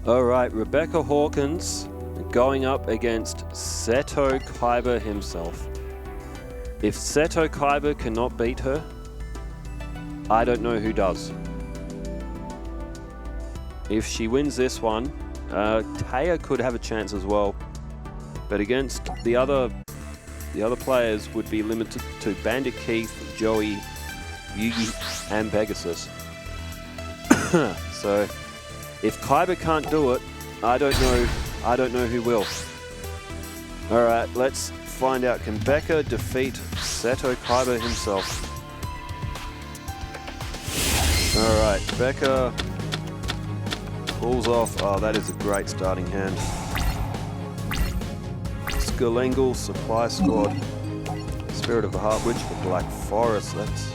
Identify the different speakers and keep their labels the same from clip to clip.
Speaker 1: All right, Rebecca Hawkins going up against Seto Kaiba himself. If Seto Kaiba cannot beat her, I don't know who does. If she wins this one, Taya could have a chance as well. But against the other players would be limited to Bandit Keith, Joey, Yugi, and Pegasus. So if Kaiba can't do it, I don't know who will. All right, let's find out. Can Becca defeat Seto Kaiba himself? All right, Becca pulls off. Oh, that is a great starting hand. Skullengle, Supply Squad, Spirit of the Harp, Witch of the Black Forest. That's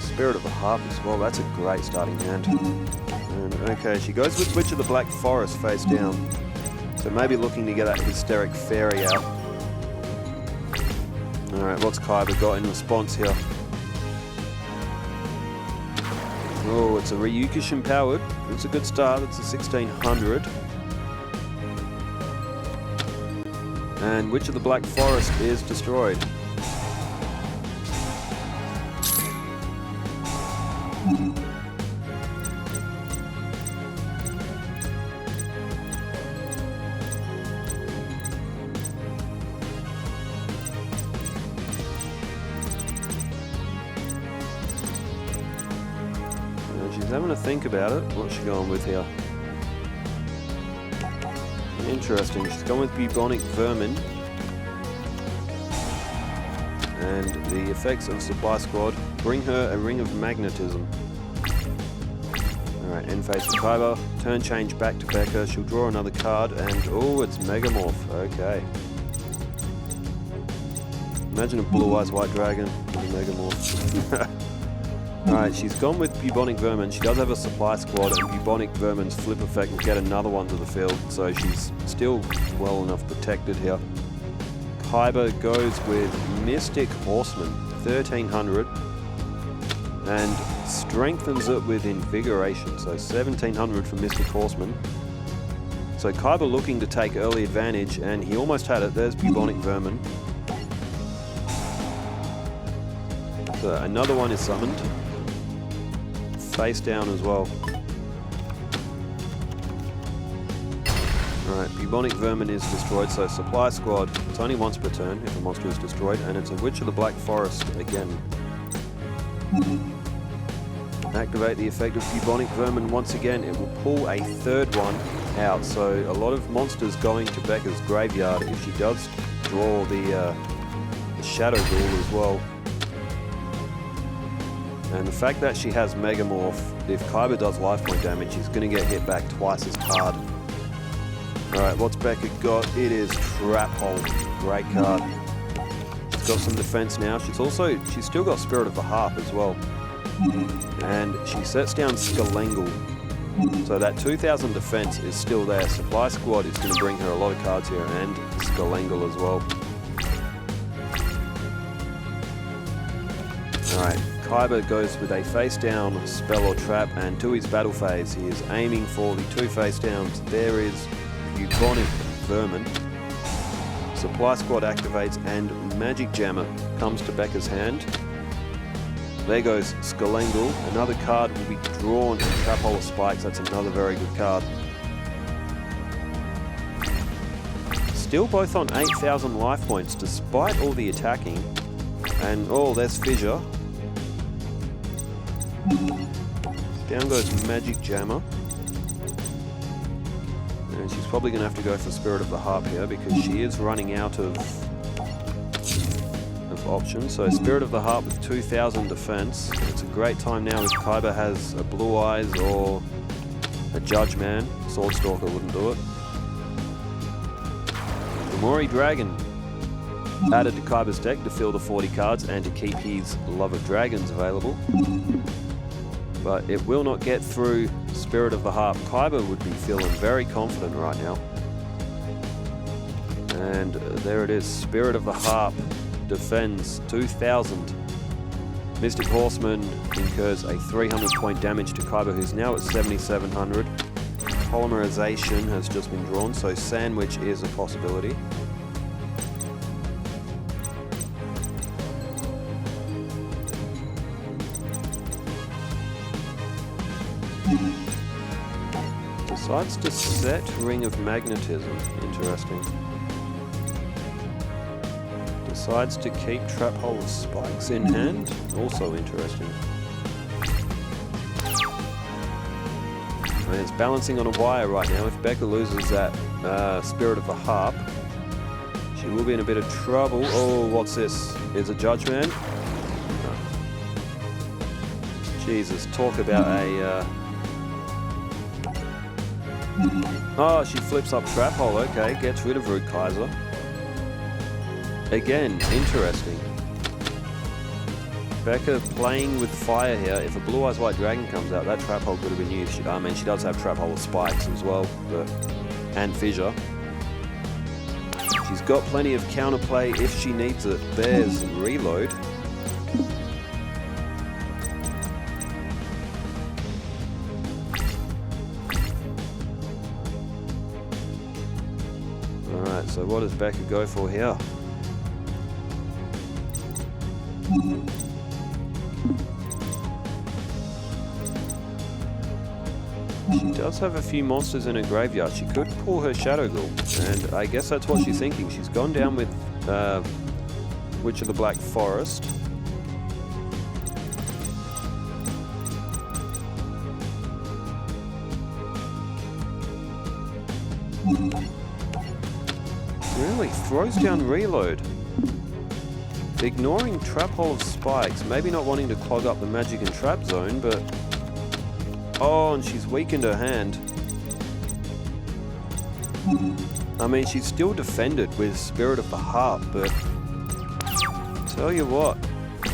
Speaker 1: Spirit of the Harp as well. That's a great starting hand. And okay, she goes with Witch of the Black Forest face down. So maybe looking to get that Hysteric Fairy out. Alright, what's Kaiba got in response here? Oh, it's a Ryukushin powered. It's a good start. It's a 1600. And Witch of the Black Forest is destroyed. She's having to think about it. What's she going with here? Interesting. She's gone with Bubonic Vermin. And the effects of Supply Squad bring her a Ring of Magnetism. Alright, end phase for Kaiba. Turn change back to Becca. She'll draw another card and oh, it's Megamorph. Okay. Imagine a Blue Eyes White Dragon with a Megamorph. Alright, she's gone with Bubonic Vermin. She does have a Supply Squad, and Bubonic Vermin's flip effect will get another one to the field, so she's still well enough protected here. Kaiba goes with Mystic Horseman, 1300, and strengthens it with Invigoration, so 1700 for Mystic Horseman. So Kaiba looking to take early advantage, and he almost had it. There's Bubonic Vermin. So another one is summoned. Face down as well. Alright, Bubonic Vermin is destroyed, so Supply Squad, it's only once per turn if a monster is destroyed, and it's a Witch of the Black Forest again. Activate the effect of Bubonic Vermin once again. It will pull a third one out, so a lot of monsters going to Becca's graveyard if she does draw the Shadow Ghoul as well. And the fact that she has Megamorph, if Kaiba does life point damage, he's going to get hit back twice as hard. Alright, what's Becca got? It is Trap Hole. Great card. She's got some defense now. She's still got Spirit of the Harp as well. And she sets down Skullengle. So that 2000 defense is still there. Supply Squad is going to bring her a lot of cards here, and Skullengle as well. Alright. Kaiba goes with a face down spell or trap, and to his battle phase he is aiming for the two face downs. There is Bubonic Vermin. Supply Squad activates and Magic Jammer comes to Becca's hand. There goes Skullengle. Another card will be drawn to Trap Hole of Spikes. That's another very good card. Still both on 8,000 life points despite all the attacking. And oh, there's Fissure. Down goes Magic Jammer. And she's probably going to have to go for Spirit of the Harp here because she is running out of options. So Spirit of the Harp with 2000 defense. It's a great time now if Kaiba has a Blue Eyes or a Judge Man. Swordstalker wouldn't do it. Gamori Dragon added to Kaiba's deck to fill the 40 cards and to keep his Love of Dragons available. But it will not get through Spirit of the Harp. Kaiba would be feeling very confident right now. And there it is. Spirit of the Harp defends 2000. Mystic Horseman incurs a 300 point damage to Kaiba, who's now at 7700. Polymerization has just been drawn, so Sandwich is a possibility. Decides to set Ring of Magnetism. Interesting. Decides to keep Trap Hole of Spikes in hand. Also interesting. And it's balancing on a wire right now. If Becca loses that Spirit of the Harp, she will be in a bit of trouble. Oh, what's this? Is a Judge Man? Jesus, talk about a... Oh, she flips up Trap Hole. Okay, gets rid of Root Kaiser. Again, interesting. Becca playing with fire here. If a Blue Eyes White Dragon comes out, that Trap Hole could have been used. I mean, she does have Trap Hole of Spikes as well, and Fissure. She's got plenty of counterplay if she needs it. There's Reload. Alright, so what does Becca go for here? She does have a few monsters in her graveyard. She could pull her Shadow Ghoul, and I guess that's what she's thinking. She's gone down with Witch of the Black Forest. Really? Throws down Reload. Ignoring Trap Hole of Spikes. Maybe not wanting to clog up the Magic and Trap Zone, but... Oh, and she's weakened her hand. I mean, she's still defended with Spirit of the Harp, but... Tell you what,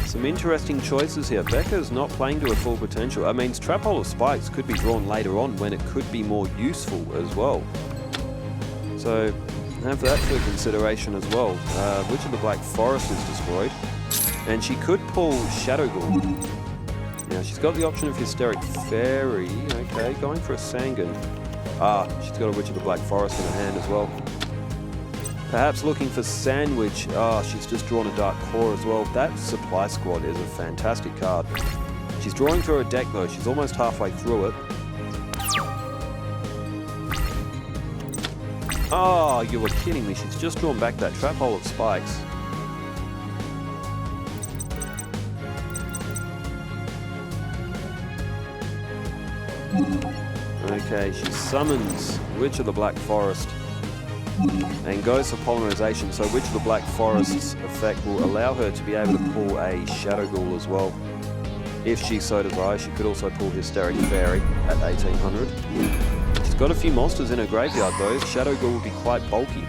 Speaker 1: some interesting choices here. Becca's not playing to her full potential. I mean, Trap Hole of Spikes could be drawn later on when it could be more useful as well. So, have that for consideration as well. Witch of the Black Forest is destroyed. And she could pull Shadow Ghoul. Now, she's got the option of Hysteric Fairy. Okay, going for a Sangan. Ah, she's got a Witch of the Black Forest in her hand as well. Perhaps looking for Sandwich. Ah, she's just drawn a Dark Core as well. That Supply Squad is a fantastic card. She's drawing through her deck though. She's almost halfway through it. Oh, you were kidding me. She's just drawn back that Trap Hole of Spikes. Okay, she summons Witch of the Black Forest and goes for Polymerization. So Witch of the Black Forest's effect will allow her to be able to pull a Shadow Ghoul as well. If she so desires, she could also pull Hysteric Fairy at 1800. She's got a few monsters in her graveyard though. Shadow Ghoul will be quite bulky.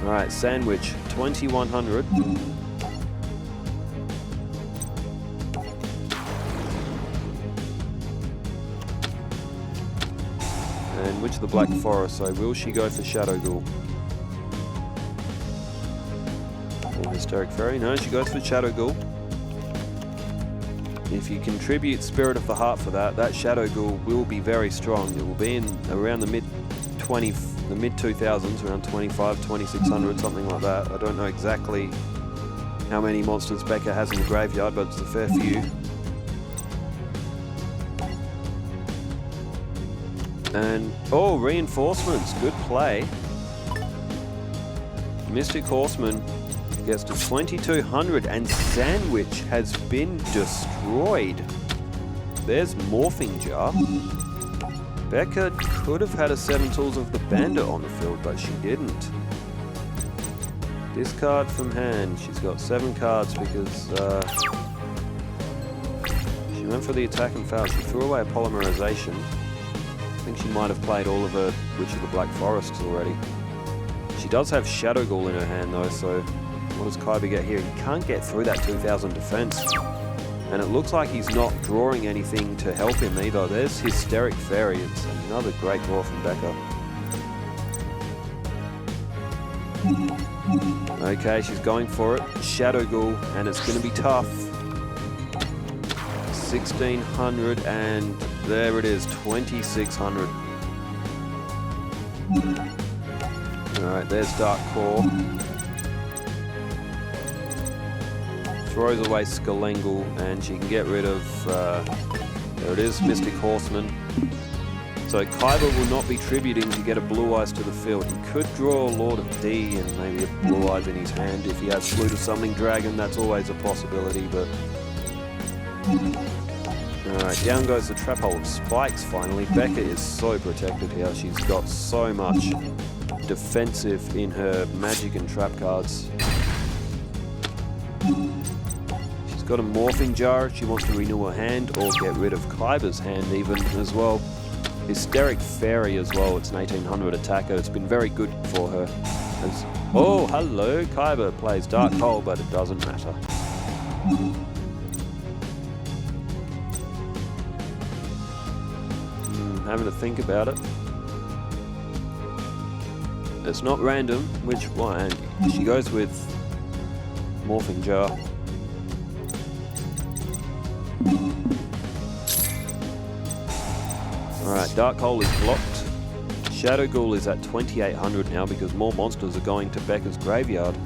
Speaker 1: Alright, Sandwich, 2100. And Witch of the Black Forest, so will she go for Shadow Ghoul? Or Hysteric Fairy? No, she goes for Shadow Ghoul. If you contribute Spirit of the Heart for that, that Shadow Ghoul will be very strong. It will be in around the mid-2000s, around 25, 2600, something like that. I don't know exactly how many monsters Becca has in the graveyard, but it's a fair few. And, oh, Reinforcements, good play. Mystic Horseman gets to 2200 and Sandwich has been destroyed. There's Morphing Jar. Becca could have had a 7 Tools of the Bandit on the field, but she didn't. Discard from hand. She's got 7 cards because she went for the attack and failed. She threw away a Polymerization. I think she might have played all of her Witch of the Black Forests already. She does have Shadow Ghoul in her hand though, so what does Kaiba get here? He can't get through that 2000 defense. And it looks like he's not drawing anything to help him either. There's Hysteric Fairy. It's another great draw from Becca. Okay, she's going for it. Shadow Ghoul, and it's going to be tough. 1600, and there it is, 2600. Alright, there's Dark Core. Throws away Skelengle, and she can get rid of, there it is, Mystic Horseman. So Kaiba will not be tributing to get a Blue Eyes to the field. He could draw Lord of D and maybe a Blue Eyes in his hand. If he has Flute of Summoning Dragon, that's always a possibility, but... Alright, down goes the Trap Hole of Spikes finally. Becca is so protected here. She's got so much defensive in her magic and trap cards. She's got a Morphing Jar if she wants to renew her hand or get rid of Kaiba's hand even as well. Hysteric Fairy as well, it's an 1800 attacker. It's been very good for her. Oh, hello, Kaiba plays Dark Hole, but it doesn't matter. Having to think about it. It's not random which one. She goes with Morphing Jar. Alright, Dark Hole is blocked. Shadow Ghoul is at 2800 now because more monsters are going to Becca's graveyard.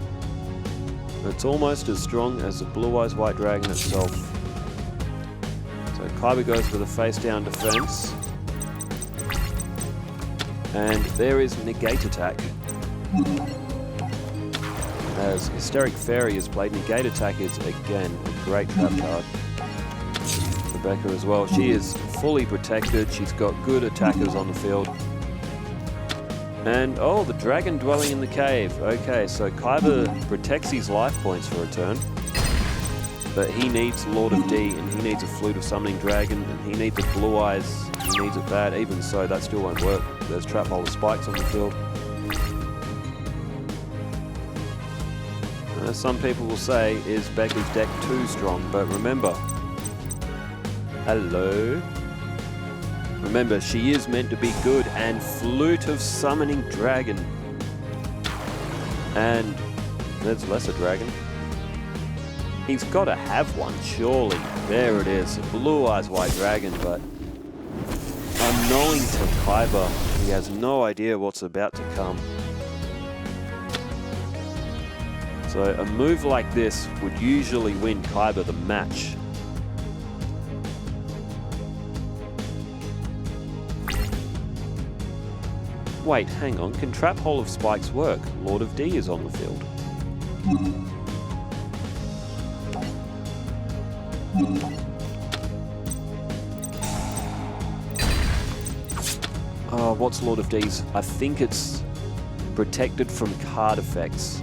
Speaker 1: It's almost as strong as the Blue Eyes White Dragon itself. So Kaiba goes for the face down defense. And there is Negate Attack. As Hysteric Fairy is played, Negate Attack is again a great trap card for Becca as well. She is fully protected, she's got good attackers on the field. And oh, the Dragon dwelling in the cave. Okay, so Kaiba protects his life points for a turn. But he needs Lord of D, and he needs a Flute of Summoning Dragon, and he needs a Blue Eyes. He needs it bad. Even so, that still won't work. There's Trap Hole of Spikes on the field. Some people will say, is Becca's deck too strong? But remember, hello. Remember, she is meant to be good, and Flute of Summoning Dragon. And there's Lesser Dragon. He's got to have one, surely. There it is, Blue Eyes White Dragon, but unknowing to Kaiba, he has no idea what's about to come. So a move like this would usually win Kaiba the match. Wait, hang on, can Trap Hole of Spikes work? Lord of D is on the field. What's Lord of D's? I think it's protected from card effects.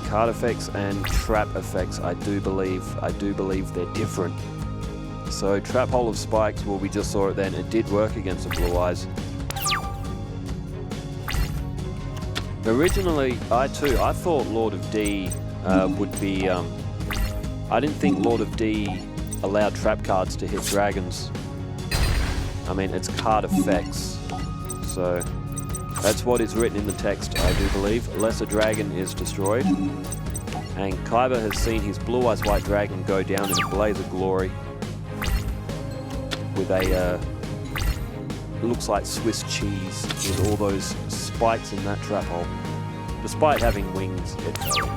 Speaker 1: Card effects and trap effects, I do believe they're different. So Trap Hole of Spikes, well, we just saw it then, it did work against the Blue Eyes. Originally, I thought Lord of D would be, I didn't think Lord of D allowed trap cards to hit dragons. I mean, it's card effects, so that's what is written in the text, I do believe. Lesser Dragon is destroyed, and Kaiba has seen his Blue Eyes White Dragon go down in a blaze of glory with a, it looks like Swiss cheese with all those spikes in that trap hole. Despite having wings, it fell.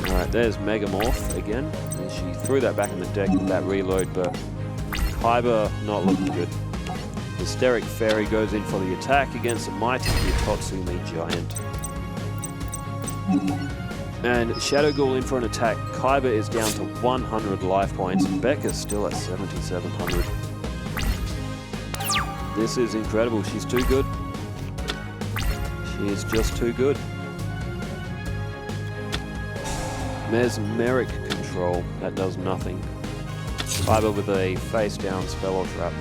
Speaker 1: Alright, there's Megamorph again, and she threw that back in the deck with that reload, but Kaiba not looking good. Hysteric Fairy goes in for the attack against the mighty Yatotsumi Giant. And Shadow Ghoul in for an attack. Kaiba is down to 100 life points. Becca's still at 7,700. This is incredible. She's too good. She is just too good. Mesmeric Control. That does nothing. Kaiba with a face-down spell or trap.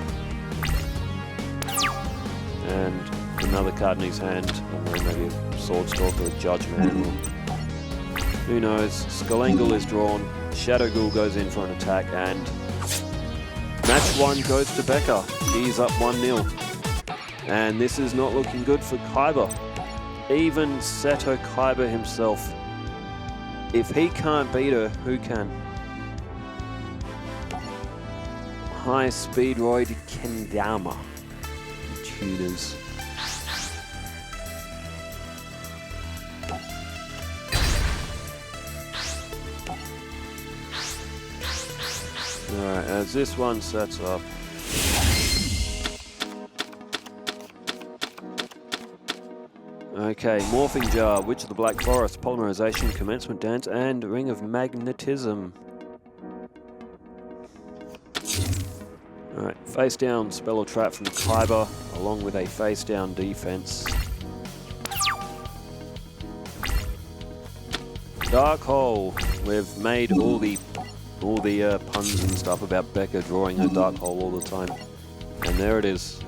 Speaker 1: And another card in his hand. Or maybe a Sword Stalker, a Judge Man. Or who knows. Skelengle is drawn. Shadow Ghoul goes in for an attack. And match 1 goes to Becca. She's up 1-0. And this is not looking good for Kaiba. Even Seto Kaiba himself. If he can't beat her, who can? High Speedroid Kendama. computers. Alright, as this one sets up. Okay, Morphing Jar, Witch of the Black Forest, Polymerization, Commencement Dance, and Ring of Magnetism. Alright, face down spell or trap from Kyber, along with a face down defense. Dark Hole. We've made all the puns and stuff about Becca drawing her Dark Hole all the time. And there it is.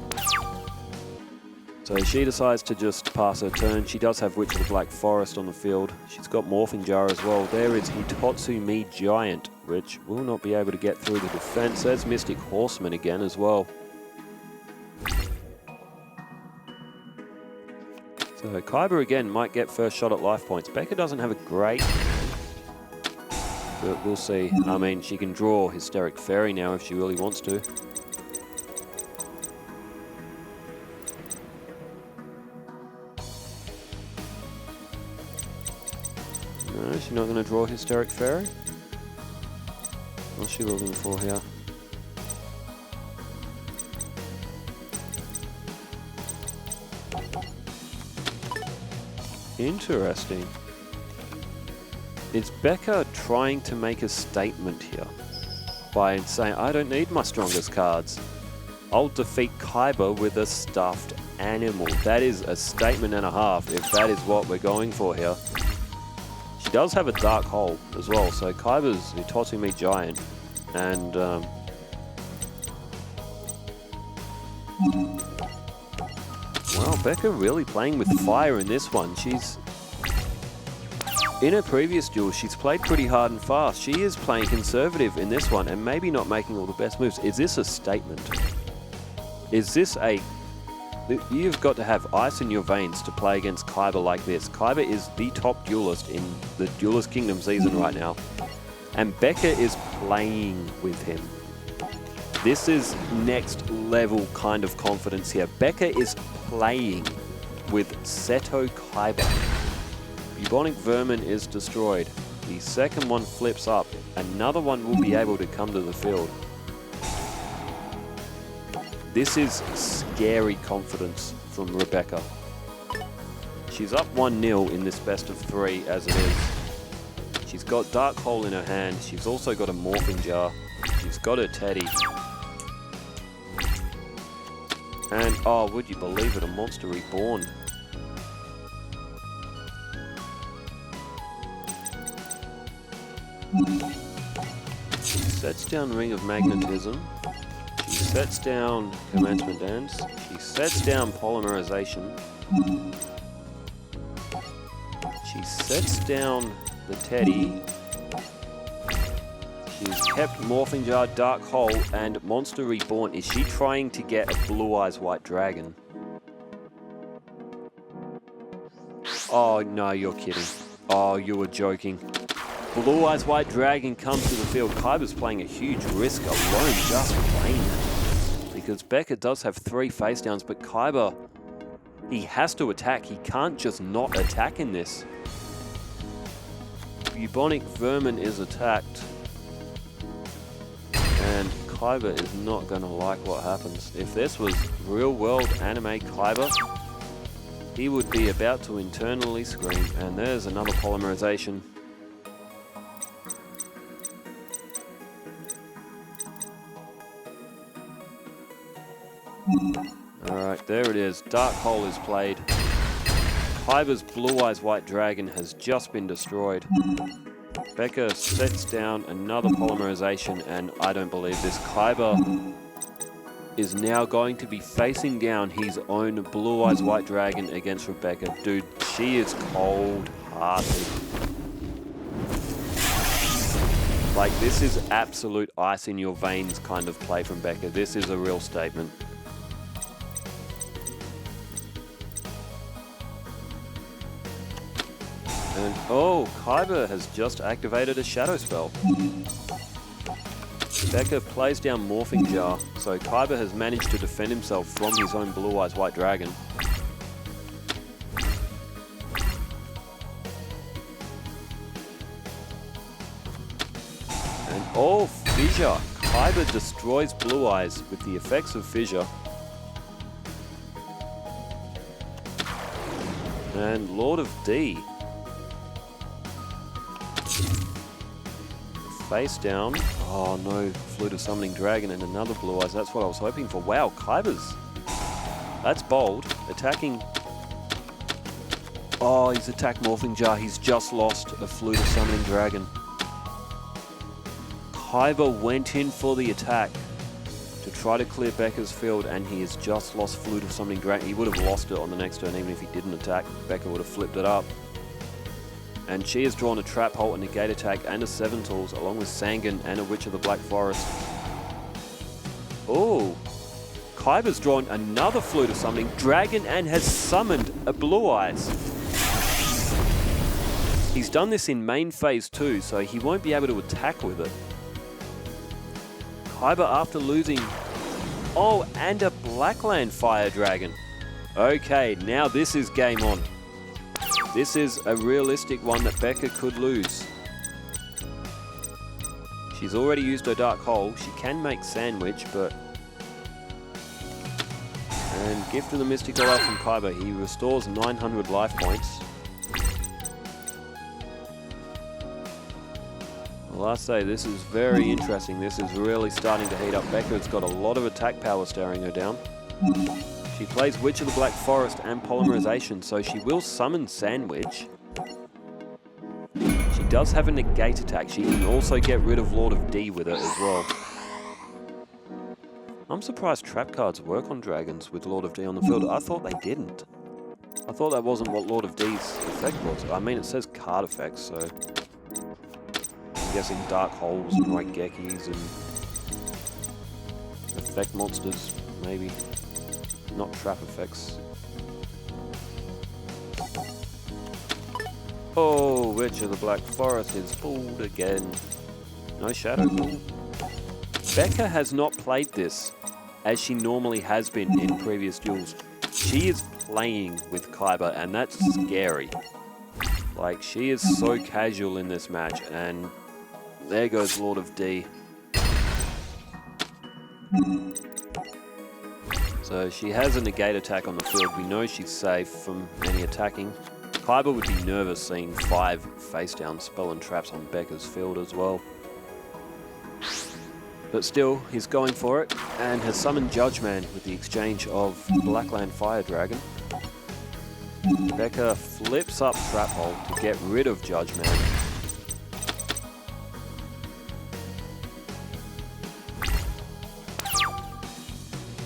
Speaker 1: So she decides to just pass her turn. She does have Witch of the Black Forest on the field. She's got Morphing Jar as well. There is Hitotsu Me Giant, which will not be able to get through the defense. There's Mystic Horseman again as well. So Kyber again might get first shot at life points. Becca doesn't have a great, but we'll see. I mean, she can draw Hysteric Fairy now if she really wants to. No, she's not going to draw Hysteric Fairy. What's she looking for here? Interesting. Is Becca trying to make a statement here by saying, I don't need my strongest cards. I'll defeat Kyber with a stuffed animal. That is a statement and a half if that is what we're going for here. She does have a Dark Hole as well, so Kyber's Hitotsu Me Giant, and wow, Becca really playing with fire in this one. She's in her previous duel, she's played pretty hard and fast. She is playing conservative in this one and maybe not making all the best moves. Is this a statement? Is this a... You've got to have ice in your veins to play against Kyber like this. Kyber is the top duelist in the Duelist Kingdom season right now. And Becca is playing with him. This is next level kind of confidence here. Becca is playing with Seto Kyber. Bubonic Vermin is destroyed. The second one flips up. Another one will be able to come to the field. This is scary confidence from Rebecca. She's up 1-0 in this best of 3 as it is. She's got Dark Hole in her hand. She's also got a Morphing Jar. She's got her Teddy. And, oh, would you believe it, a Monster Reborn. She sets down Ring of Magnetism. She sets down Commencement Dance. She sets down Polymerization. She sets down the Teddy. She's kept Morphing Jar, Dark Hole, and Monster Reborn. Is she trying to get a Blue Eyes White Dragon? Oh, no, you're kidding. Oh, you were joking. Blue Eyes White Dragon comes to the field. Kyber's playing a huge risk alone just playing it. Because Becca does have 3 face downs, but Kyber, he has to attack. He can't just not attack in this. Bubonic Vermin is attacked. And Kyber is not going to like what happens. If this was real-world anime Kyber, he would be about to internally scream. And there's another Polymerization. Alright, there it is. Dark Hole is played. Kyber's Blue Eyes White Dragon has just been destroyed. Becca sets down another Polymerization, and I don't believe this. Kyber is now going to be facing down his own Blue Eyes White Dragon against Rebecca. Dude, she is cold-hearted. Like, this is absolute ice in your veins kind of play from Becca. This is a real statement. And, oh, Kyber has just activated a Shadow Spell. Becca plays down Morphing Jar, so Kaiba has managed to defend himself from his own Blue Eyes White Dragon. And oh, Fissure! Kaiba destroys Blue Eyes with the effects of Fissure. And Lord of D. Face down. Oh no, Flute of Summoning Dragon and another Blue Eyes. That's what I was hoping for. Wow, Kaiba's. That's bold. Attacking. Oh, he's attacked Morphing Jar. He's just lost a Flute of Summoning Dragon. Kaiba went in for the attack to try to clear Becca's field, and he has just lost Flute of Summoning Dragon. He would have lost it on the next turn even if he didn't attack. Becca would have flipped it up. And she has drawn a Trap Hole, a Negate Attack, and a 7 Tools, along with Sangan and a Witch of the Black Forest. Oh, Kaiba's drawn another Flute of Summoning Dragon and has summoned a Blue Eyes. He's done this in main phase 2, so he won't be able to attack with it. Kaiba after losing... Oh, and a Blackland Fire Dragon. Okay, now this is game on. This is a realistic one that Becca could lose. She's already used her Dark Hole. She can make Sandwich, but... And Gift of the Mystical Art from Kaiba. He restores 900 life points. Well, I say this is very interesting. This is really starting to heat up. Becca's got a lot of attack power staring her down. She plays Witch of the Black Forest and Polymerization, so she will summon Sandwich. She does have a Negate Attack. She can also get rid of Lord of D with it as well. I'm surprised trap cards work on dragons with Lord of D on the field. I thought they didn't. I thought that wasn't what Lord of D's effect was. I mean, it says card effects, so... I'm guessing Dark Holes and Raigekis and... Effect monsters, maybe. Not trap effects. Oh, Witch of the Black Forest is pulled again. No Shadow Pull. Becca has not played this as she normally has been in previous duels. She is playing with Kaiba, and that's scary. Like, she is so casual in this match, and there goes Lord of D. So she has a Negate Attack on the field. We know she's safe from any attacking. Kaiba would be nervous seeing 5 face-down spell and traps on Becca's field as well. But still, he's going for it and has summoned Judgeman with the exchange of Blackland Fire Dragon. Becca flips up Trap Hole to get rid of Judgeman.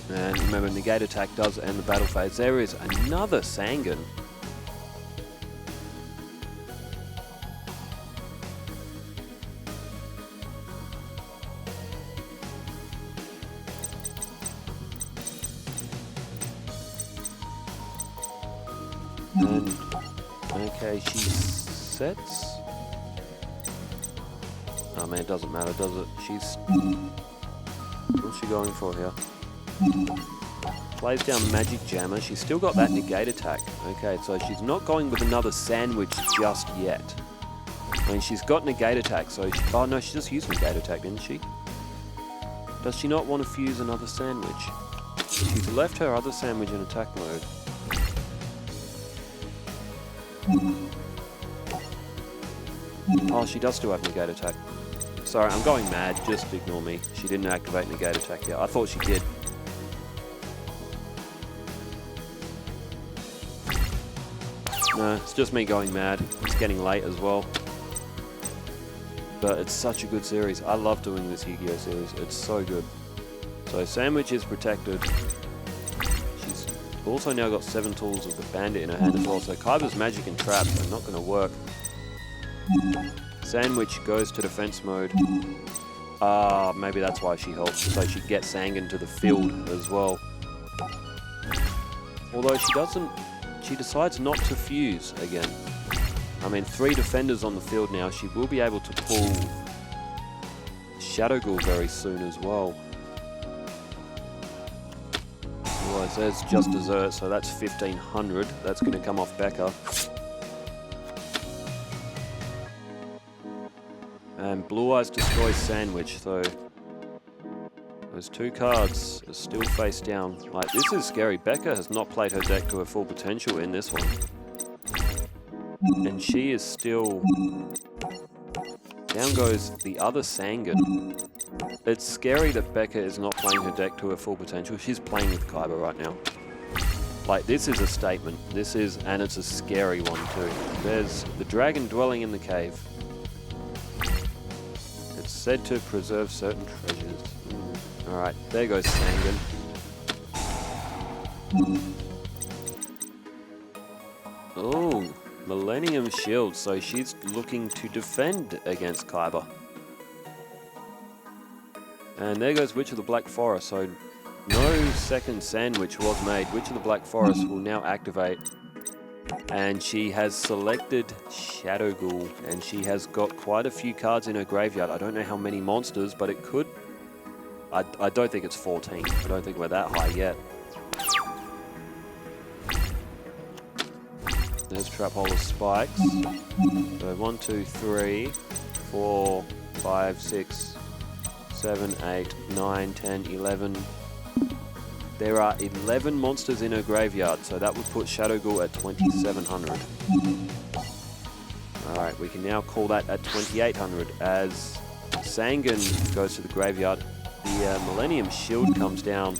Speaker 1: And remember, Negate Attack does end the battle phase. There is another Sangan. And, okay, she sets... Oh man, it doesn't matter, does it? She's... What's she going for here? Plays down Magic Jammer. She's still got that Negate Attack. Okay, so she's not going with another Sandwich just yet. I mean, she's got Negate Attack, so she... Oh no, she just used Negate Attack, didn't she? Does she not want to fuse another Sandwich? She's left her other Sandwich in attack mode. Oh, she does still have Negate Attack. Sorry, I'm going mad. Just ignore me. She didn't activate Negate Attack yet. I thought she did. No, it's just me going mad. It's getting late as well. But it's such a good series. I love doing this Yu-Gi-Oh series. It's so good. So Sandwich is protected. She's also now got 7 tools of the Bandit in her hand as well. So Kaiba's magic and traps are not going to work. Sandwich goes to defense mode. Maybe that's why she helps. So she gets Sangan to the field as well. Although she doesn't... She decides not to fuse again. I mean, 3 defenders on the field now. She will be able to pull Shadow Ghoul very soon as well. Otherwise, there's just dessert, so that's 1500. That's going to come off Becca. And Blue Eyes destroys Sandwich, so those two cards are still face down. Like, this is scary. Becca has not played her deck to her full potential in this one. And she is still... Down goes the other Sangan. It's scary that Becca is not playing her deck to her full potential. She's playing with Kaiba right now. Like, this is a statement. This is, and it's a scary one too. There's the dragon dwelling in the cave. It's said to preserve certain treasures. Alright, there goes Sangan. Oh, Millennium Shield. So she's looking to defend against Kaiba. And there goes Witch of the Black Forest. So no second Sandwich was made. Witch of the Black Forest will now activate. And she has selected Shadow Ghoul. And she has got quite a few cards in her graveyard. I don't know how many monsters, but it could... I don't think it's 14. I don't think we're that high yet. There's Trap Hole of Spikes. So 1, 2, 3, 4, 5, 6, 7, 8, 9, 10, 11. There are 11 monsters in her graveyard, so that would put Shadow Ghoul at 2700. Alright, we can now call that at 2800 as Sangan goes to the graveyard. The Millennium Shield comes down.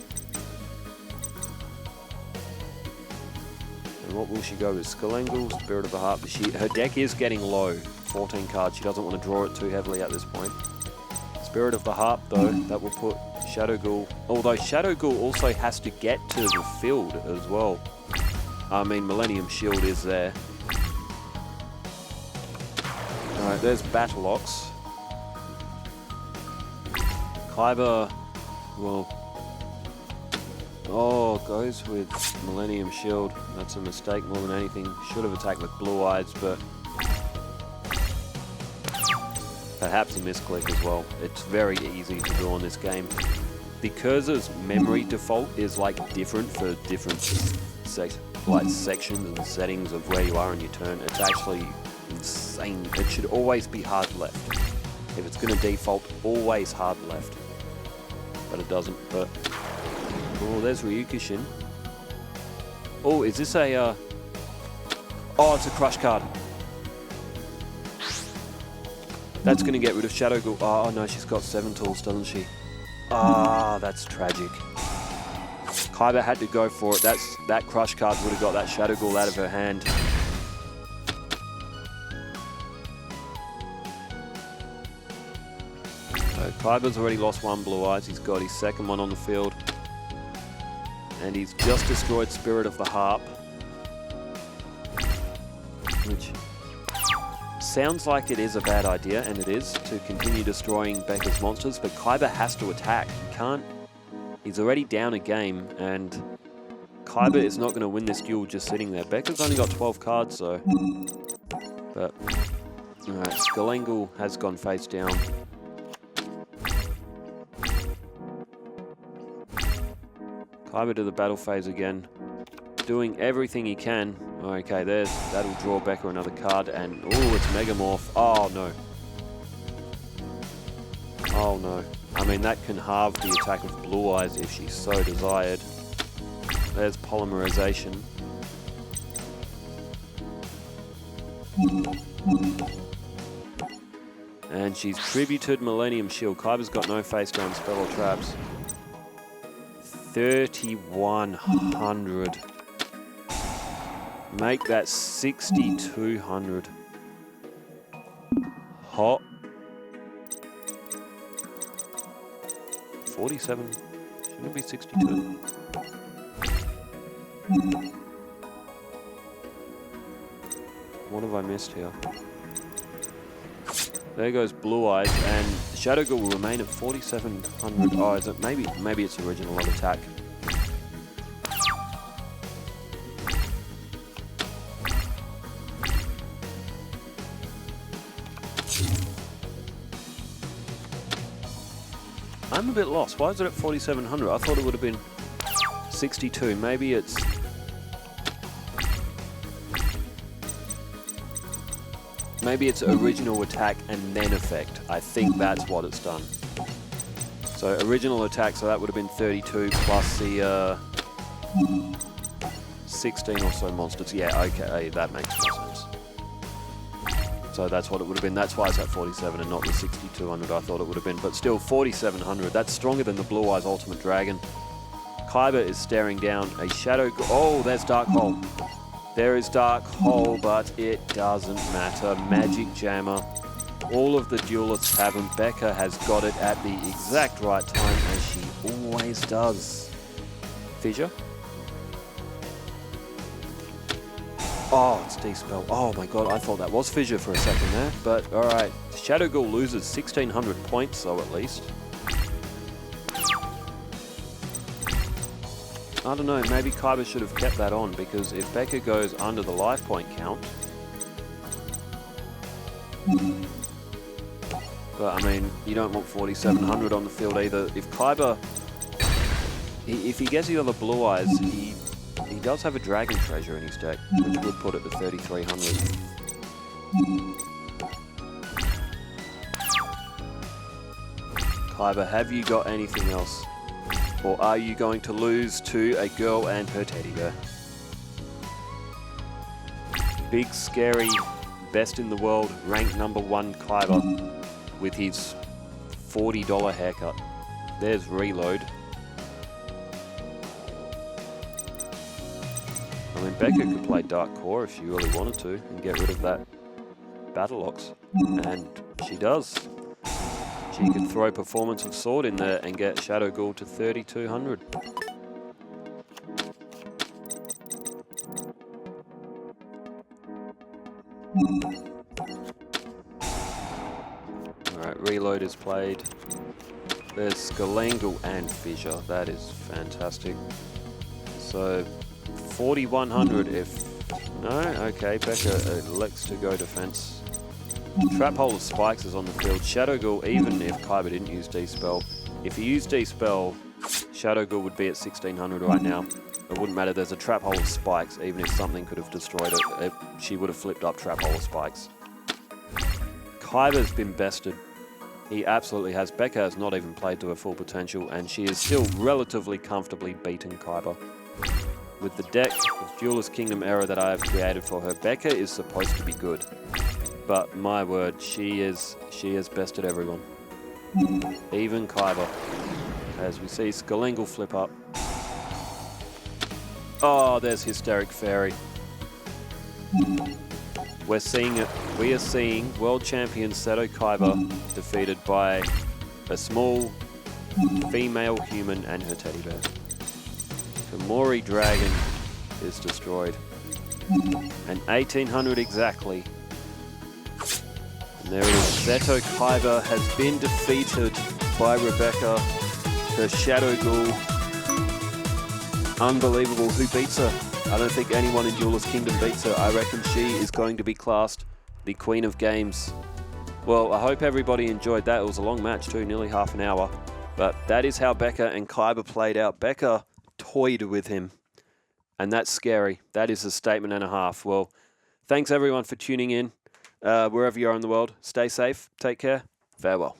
Speaker 1: And what will she go with? Skullangel, Spirit of the Heart. Her deck is getting low. 14 cards. She doesn't want to draw it too heavily at this point. Spirit of the Harp, though, that will put Shadow Ghoul. Although Shadow Ghoul also has to get to the field as well. I mean, Millennium Shield is there. Alright, there's Battle Ox. Kaiba will... Oh, goes with Millennium Shield. That's a mistake more than anything. Should have attacked with Blue Eyes, but... Perhaps a misclick as well. It's very easy to do on this game. The cursor's memory default is like different for different sections and settings of where you are in your turn. It's actually insane. It should always be hard left. If it's going to default, always hard left. But it doesn't. But oh, there's Ryukushin. Oh, is this a... Oh, it's a crush card. That's going to get rid of Shadow Ghoul. Oh, no, she's got 7 tools, doesn't she? Ah, that's tragic. Kaiba had to go for it. That crush card would have got that Shadow Ghoul out of her hand. So Kaiba's already lost 1 Blue Eyes. He's got his second one on the field. And he's just destroyed Spirit of the Harp. Which sounds like it is a bad idea, and it is, to continue destroying Becca's monsters, but Kaiba has to attack. He can't... He's already down a game, and Kaiba is not going to win this duel just sitting there. Becca's only got 12 cards, though. But... Alright, Skullangel has gone face down. Kaiba to the battle phase again. Doing everything he can. Okay, that'll draw Becca another card, and oh, it's Megamorph. Oh no. Oh no. I mean, that can halve the attack of Blue Eyes if she so desired. There's Polymerization. And she's tributed Millennium Shield. Kaiba's got no face down spell or traps. 3100. Make that 6200. Hot. 47. Shouldn't it be 62? What have I missed here? There goes Blue Eyes, and Shadow Ghoul will remain at 4700. Oh, is it? Maybe it's original on attack. I'm a bit lost. Why is it at 4,700? I thought it would have been 62. Maybe it's... Maybe it's original attack and then effect. I think that's what it's done. So original attack, so that would have been 32 plus the 16 or so monsters. Yeah, okay, that makes more sense. So that's what it would have been. That's why it's at 47 and not the 6,200 I thought it would have been. But still, 4,700. That's stronger than the Blue Eyes Ultimate Dragon. Kaiba is staring down a Shadow... Oh, there's Dark Hole. There is Dark Hole, but it doesn't matter. Magic Jammer. All of the duelists have him. Becca has got it at the exact right time, as she always does. Fissure. Oh, it's D-Spell. Oh my god, I thought that was Fissure for a second there. But alright, Shadow Ghoul loses 1,600 points, so at least. I don't know, maybe Kaiba should have kept that on, because if Becca goes under the life point count... But, I mean, you don't want 4,700 on the field either. If Kaiba... If he gets the other Blue Eyes, he does have a Dragon Treasure in his deck, which would put it to 3,300. Kaiba, have you got anything else? Or are you going to lose to a girl and her teddy bear? Big, scary, best in the world, ranked #1 Kaiba with his $40 haircut. There's Reload. I mean, Becca could play Dark Core if she really wanted to and get rid of that Battle Ox. And she does. She could throw Performance of Sword in there and get Shadow Ghoul to 3,200. Alright, Reload is played. There's Skalangle and Fissure. That is fantastic. So, 4,100 if... No? Okay, Becca elects to go defense. Trap Hole of Spikes is on the field. Shadow Ghoul, even if Kaiba didn't use D-Spell, if he used D-Spell, Shadow Ghoul would be at 1,600 right now. It wouldn't matter, there's a Trap Hole of Spikes, even if something could have destroyed it, she would have flipped up Trap Hole of Spikes. Kaiba's been bested. He absolutely has. Becca has not even played to her full potential, and she is still relatively comfortably beating Kaiba. With the deck of Duelist Kingdom Era that I have created for her, Becca is supposed to be good. But my word, she has bested everyone. Even Kaiba. As we see Skalangle flip up. Oh, there's Hysteric Fairy. We are seeing World Champion Seto Kaiba defeated by a small female human and her teddy bear. Komori Dragon is destroyed. And 1,800 exactly. And there it is. Seto Kaiba has been defeated by Rebecca, her Shadow Ghoul. Unbelievable. Who beats her? I don't think anyone in Duelist Kingdom beats her. I reckon she is going to be classed the Queen of Games. Well, I hope everybody enjoyed that. It was a long match too, nearly half an hour. But that is how Becca and Kaiba played out. Becca toyed with him. And that's scary. That is a statement and a half. Well, thanks everyone for tuning in. Wherever you are in the world, stay safe, take care, farewell.